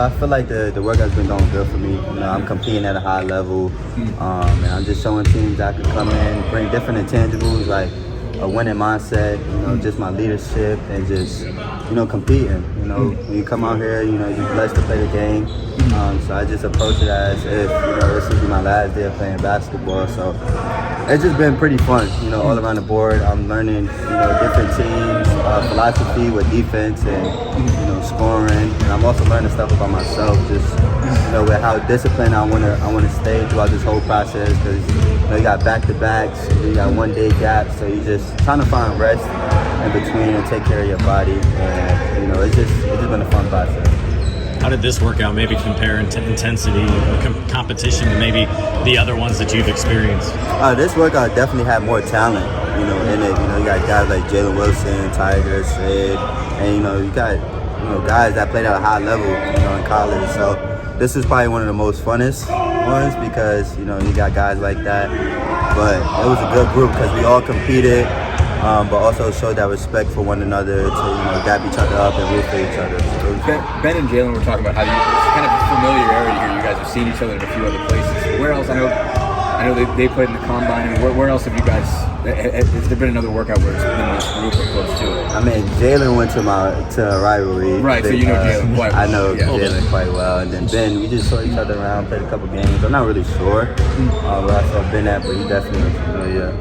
I feel like the workout's been going good for me. I'm competing at a high level, and I'm just showing teams that I can come in, bring different intangibles like a winning mindset, just my leadership and just, competing. When you come out here, you're blessed to play the game. So I just approach it as if, this will be my last day of playing basketball. So it's just been pretty fun, all around the board. I'm learning, different teams, philosophy with defense and, scoring. And I'm also learning stuff about myself, just, with how disciplined I want to stay throughout this whole process. Because, you got back-to-backs, you got one-day gaps, so you're just trying to find rest in between and take care of your body. And, it's just been a fun process. How did this work out? Maybe compare intensity or competition to maybe the other ones that you've experienced? This workout definitely had more talent, in it. You got guys like Jalen Wilson, Tiger, Sid, and you got guys that played at a high level, in college. So this is probably one of the most funnest ones because you got guys like that. But it was a good group because we all competed, but also showed that respect for one another to dap each other up and root for each other. So Ben and Jalen were talking about how it's kind of a familiarity here. You guys have seen each other in a few other places. Where else? I know they played in the combine. I mean, where else have you guys? Has there been another workout where it's been this group or close to it? I mean, Jalen went to a rivalry. Right, so you know Jalen quite well. I know Jalen quite well. And then Ben, we just saw each other around, played a couple games. I'm not really sure where I saw Ben at, but he definitely was familiar.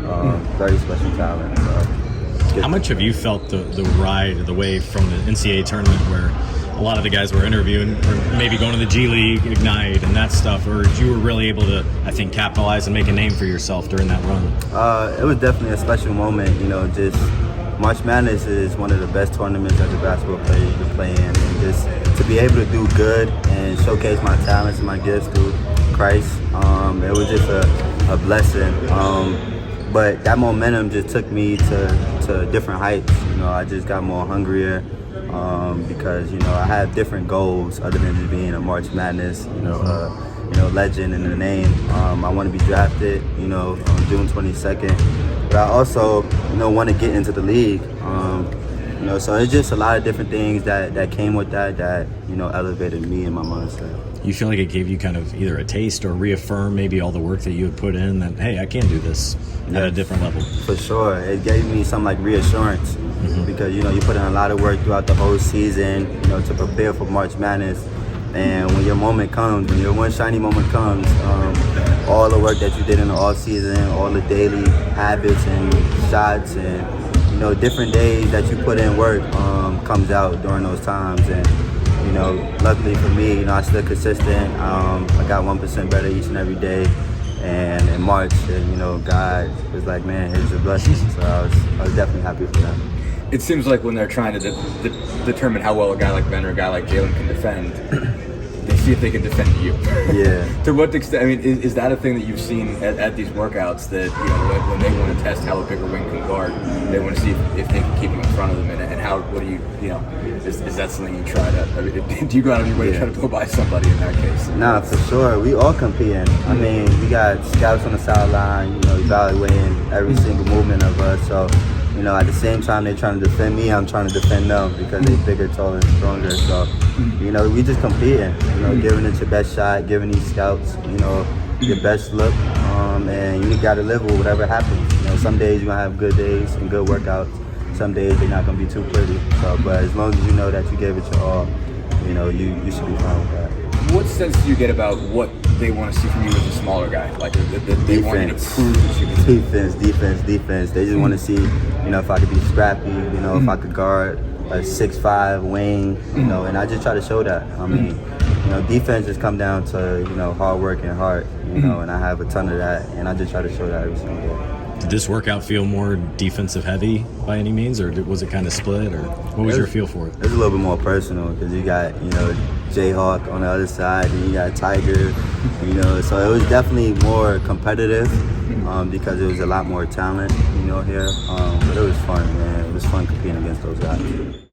Very special talent. So. How much have you felt the ride, the way from the NCAA tournament where a lot of the guys were interviewing or maybe going to the G League, Ignite, and that stuff, or you were really able to, I think, capitalize and make a name for yourself during that run? It was definitely a special moment. Just March Madness is one of the best tournaments as a basketball player you can play in, and just to be able to do good and showcase my talents and my gifts through Christ, it was just a blessing. But that momentum just took me to different heights. I just got more hungrier. Because I have different goals other than just being a March Madness, legend in the name. I want to be drafted, on June 22nd. But I also, want to get into the league. So it's just a lot of different things that came with that elevated me and my mindset. You feel like it gave you kind of either a taste or reaffirm maybe all the work that you had put in that, hey, I can do this at a different level? For sure. It gave me some like reassurance because, you put in a lot of work throughout the whole season, to prepare for March Madness. And when your moment comes, when your one shiny moment comes, all the work that you did in the off season, all the daily habits and shots and, different days that you put in work comes out during those times. And, luckily for me, I stood consistent. I got 1% better each and every day. And in March, God was like, man, here's your blessing. So I was definitely happy for that. It seems like when they're trying to determine how well a guy like Ben or a guy like Jalen can defend, they see if they can defend you. Yeah. To what extent? I mean, is that a thing that you've seen at these workouts that when they want to test how a bigger wing can guard, they want to see if they can keep you in front of them and how? What do you is that something you try to? I mean, do you go out of your way to try to blow by somebody in that case? Nah, for sure. We all competing. I mean, we got scouts on the sideline, evaluating every single movement of us. So. At the same time they're trying to defend me, I'm trying to defend them because they're bigger, taller, and stronger. So, we just competing, giving it your best shot, giving these scouts, your best look, and you got to live with whatever happens. Some days you're going to have good days and good workouts. Some days they're not going to be too pretty. So, but as long as you know that you gave it your all, you should be fine with that. What sense do you get about what they want to see from you as a smaller guy? Like they want you to prove that you can. Defense. They just want to see, if I could be scrappy, if I could guard a 6'5" wing, and I just try to show that. I mean, defense just come down to, hard work and heart, and I have a ton of that, and I just try to show that every single day. Did this workout feel more defensive heavy by any means, or was it kind of split, or what was your feel for it? It's a little bit more personal because you got, Jayhawk on the other side, and you got Tiger, so it was definitely more competitive because it was a lot more talent, here. But it was fun, man. It was fun competing against those guys.